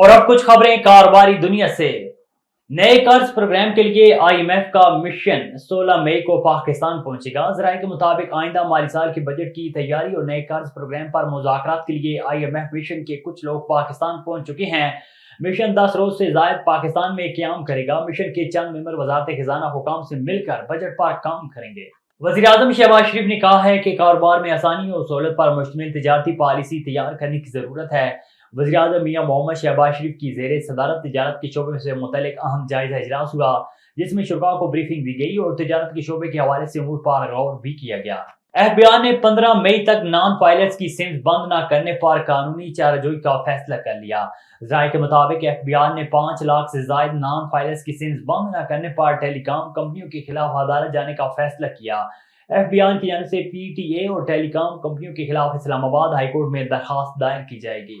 اور اب کچھ خبریں کاروباری دنیا سے۔ نئے قرض پروگرام کے لیے IMF کا مشن 16 مئی کو پاکستان پہنچے گا۔ ذرائع کے مطابق آئندہ مالی سال کے بجٹ کی تیاری اور نئے قرض پروگرام پر مذاکرات کے لیے IMF مشن کے کچھ لوگ پاکستان پہنچ چکے ہیں۔ مشن 10 روز سے زائد پاکستان میں قیام کرے گا۔ مشن کے چند ممبر وزارت خزانہ حکام سے مل کر بجٹ پر کام کریں گے۔ وزیر اعظم شہباز شریف نے کہا ہے کہ کاروبار میں آسانی اور سہولت پر مشتمل تجارتی پالیسی تیار کرنے کی ضرورت ہے۔ وزیر اعظم میاں محمد شہباز شریف کی زیر صدارت تجارت کے شعبے سے متعلق اہم جائزہ اجلاس ہوا، جس میں شرکاء کو بریفنگ دی گئی اور تجارت کے شعبے کے حوالے سے امور پر غور بھی کیا گیا۔ FBI نے 15 مئی تک نان فائلرز کی سمز بند نہ کرنے پر قانونی چارہ جوئی کا فیصلہ کر لیا۔ ذرائع کے مطابق FBI نے 5 لاکھ سے زائد نان فائلرز کی سمز بند نہ کرنے پر ٹیلی کام کمپنیوں کے خلاف عدالت جانے کا فیصلہ کیا۔ FBI کی جانب سے PTA اور ٹیلی کام کمپنیوں کے خلاف اسلام آباد ہائی کورٹ میں درخواست دائر کی جائے گی۔